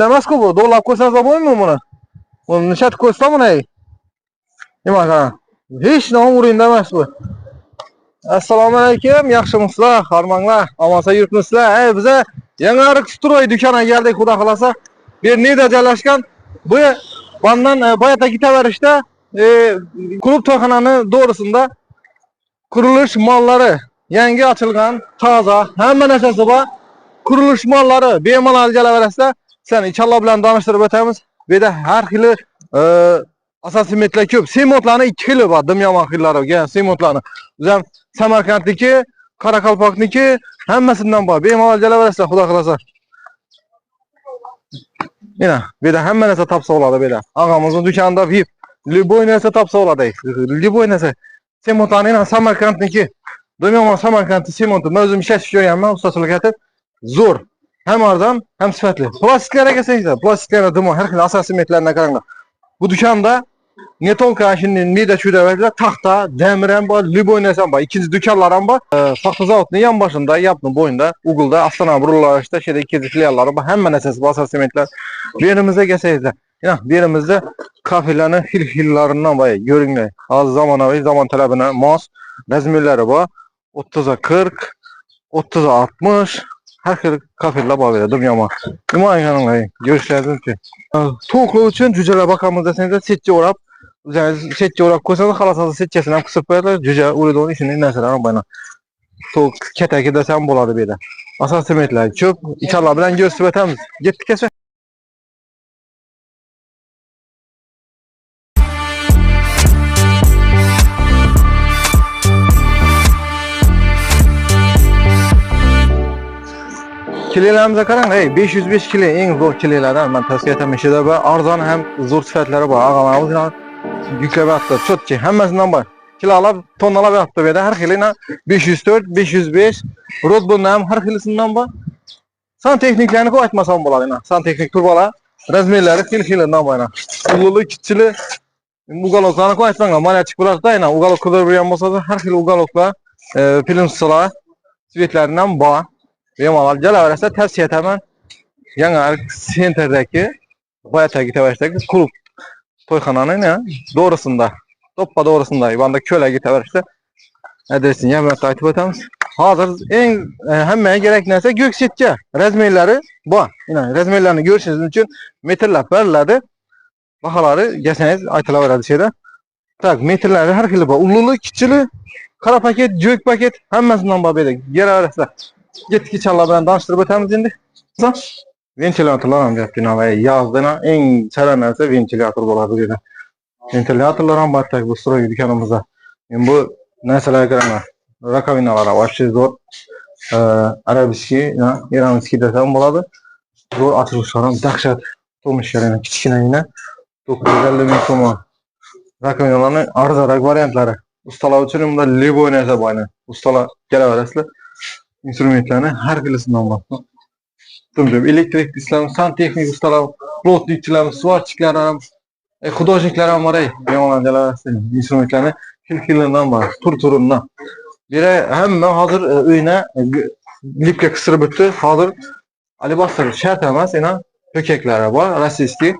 Emas-ku bu. Dolap koysanız bo'lmaymi buni? Buni nishat koysam buni. Nima qara? Hech nima o'rinda emas bu. Assalomu alaykum, yaxshimisizlar, xormanglar, omonsa yuribmisizlar? Biza yangi stroy do'koniga keldik, xudo xolasa. Bu yerda joylashgan. Bu bandan boyatagi tavarishda klub to'yxonani to'g'risida qurilish mollari yangi ochilgan, toza, hamma narsasi bor. Qurilish mollari bemalol kelaverasizlar. Sen inshaalloh bilan tanishtirib o'tamiz. Bu yerda har xil asosiy metlar ko'p. Semontlarning 2 xili bor, dimyomon xillari, semontlarni. Bizam Samarqandniki, Qoraqalpoqniki hammasidan bor. Bemalol kelaverasizlar, xudo xolasa. Mana bu yerda hamma narsa topsa bo'ladi bu yerda. Og'amizning do'konida VIP, любой narsa topsa bo'ladi. Любой narsa. Semontlarning Samarqandniki. Dimyomon Samarqand semonti. Men o'zim ishlashib ko'rganman, ustachilik etib. Zo'r. Hem arzon, hem sifatli. Plastiklarga kelsangiz, plastiklarga dimon har xil asosiy metlardan qaranglar. Bu dükkanda ne tolka işinin ne de şurada var, taxta, demir ham bor, любой narsa bor. İkinci dükkanlar ham bor. Paxta zavodning yan başında, yaptım boyunda, Google'da Astana buralarda şeyde ikinci filialları bor. Hamma narsasi bor, asosiy metlar. Bu yerimizde kelsangiz, ya bu yerimizde kafelerning xil-xillaridan bor. Ko'ringlar. Hozir zamonaviy zaman talabına mos razmerlari bor. 30'a 40, 30'a 60 her xil kafeler bor beradi, dumyoma. Nima aytganim, görüşleriniz ki. To'qli uchun jujalar boqamiz desangiz, setga o'rab, o'zingiz setga o'rab qo'ysangiz, xohlasangiz setchasini ham qisib qo'yadi. Juja o'rida ishini narsalar bor. To'q ketagi desam bo'ladi bu yerda. Asosiy metlar ko'p. Inshaalloh bilan ko'rsatib o'tamiz. Ketdik esa. Kilolarimize qarang, 505 kilo eng zo'r kilolardan men tavsiya etaman. Ishida bor, arzon ham zo'r sifatlari bor. Og'alarimiz yuklayapti, chotki, hammasidan bor. Kilolar, tonnalar yaptı bu yerda. Har xilini 504, 505, Rodbundan ham har xilisidan bor. Santexniklarni ku aytmasam bo'ladi. Santexnik turbalar, razmerlari xil-xilidan bor. Ulug'li, kichili, ugaloklarni ku aytmanglar. Mana chiqib bo'ladi-da, ugalok qildirgan bo'lsa, har xil ugaloklar, filmslar, svetlaridan bor. Bemalol kelaversa tavsiya etaman. Yangi senterdagi boyatagi tavarashdagi klub to'yxonaning to'g'risida, to'ppa to'g'risida, banda ko'lagi tavarashda adresini ham aytib o'tamiz. Hozir eng hammaga kerak narsa ko'ksetcha razmerlari bor. Mana razmerlarni ko'rishingiz uchun metrlab beriladi. Baholari kelsangiz aytilaveradi şeyda. Tak, metrlari har xil bor. Ulug'li, kichili, qora paket, jo'k paket hammasidan bor bu yerda. Kelaverasizlar. Gitki inşallah bilan tanıştırıp o'tamiz endi. Ventilatorlar ham deyapti, yozda eng sara narsa ventilator bo'ladi bu yerda. Ventilatorlar ham bor bu stroy do'konimizda. Men bu narsalarga qaranglar. Rakovinalar вообще zo'r. Arabiski, iranskiy desam bo'ladi. Zo'r ochilishlar ham dahshat. To'mishlarni kichkinagina 950 ming so'm. Rakovinalarning arzonroq variantlari. Ustalar uchun bunda любой narsa bor. Ustalar kelaverasizlar. Instrumentlarni har xilisidan bor. Tumjum elektrik islam, santexnik ustalar, plotnikchilar, svarchiklar ham, xudojniklar ham bor. Bemalol instrumentlarni xil-xilidan bor, tur-turidan. Biri hamma hozir uyina lipga qistirib o'tdi. Hozir alibastr shart emas, yana to'kaklari bor, rossiyskiy.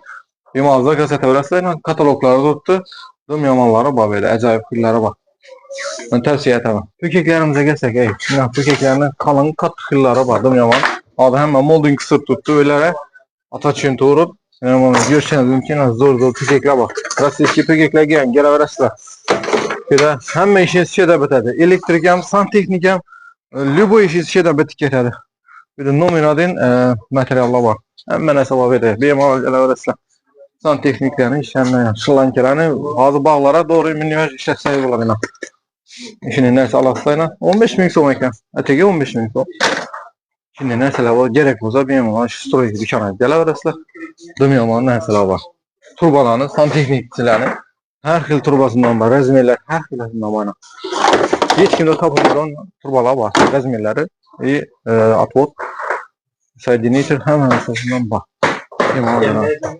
Bemalol ko'rsataverasizlar, kataloglari o'tdi. Dumyomonlari bor bu yerda, ajoyib xillari bor. Ben tavsiye etaman. To'kaklarimizni kelsak, to'kaklarning qalin qattiq xillari bor, dumyomon. Hozir hamma molding qisib turibdi, o'ylari atachun to'g'rib, ko'rishingiz mumkin, zo'r to'kaklar bor. Rossiyskiy to'kaklarga ham kelaverasizlar. Buda hamma ishingiz sheda bitadi. Elektrik ham, santexnik ham, любой ishingiz sheda bitib ketadi. Buda nomer 1 materiallar bor. Hamma narsa bor bu yerda. Bemalol kelaverasizlar. Santexniklarni, shlankalarni hozir bog'lara to'g'ri minvaj ishlatsangiz bo'ladi. Şimdi nerse alaslayla 15 ming so'm ekan. Atigi 15 ming so'm. Şimdi narsalar bor, kerak bo'lsa bemalol shu stroyga dukkanaga kelaverasizlar. Dumyomon narsalar bor. Turbalarni, santexnikchilarni har xil turbasidan bor, razmerlar har xilasidan bor. Hech kimda topiladigan turbalar bor, razmerlari отвод, соединитель hamma narsasidan bor. Bemalol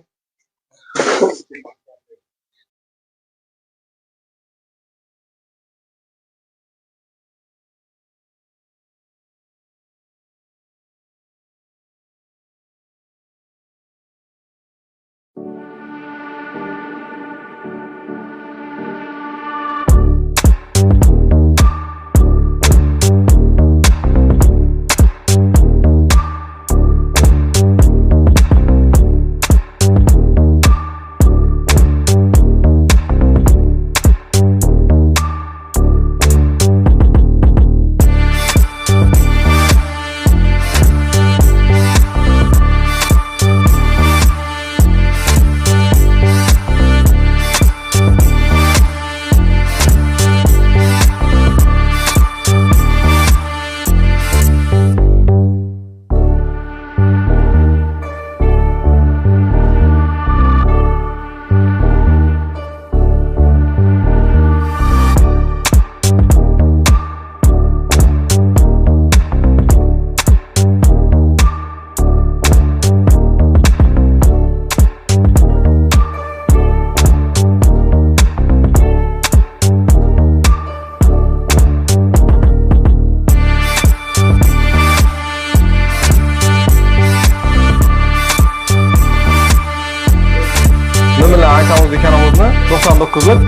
aytamiz ekanimizni 99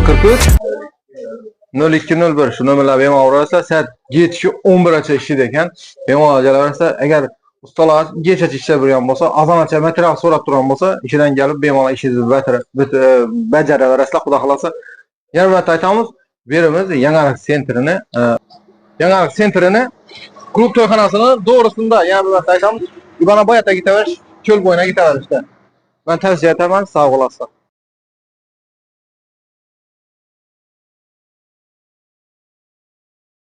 043 0201 shu nomerlarga bemalol urasiz. Soat 7-11gacha ishlaydi ekan. Bemalol kelaverasiz. Agar ustalar kechacha ishlab yurgan bo'lsa, azongacha material so'rab turgan bo'lsa, ishidan kelib bemalol ishingizni bajaraverasizlar, xudo xolasa. Yana bir marta aytamiz, berimiz Yangilik sentrini klub to'yxonasini to'g'risida yana bir marta aytamiz. Ibana boyatda ketaverish, cho'l bo'yina ketaverishda. Men tavsiya etaman, sog' bo'lasizlar.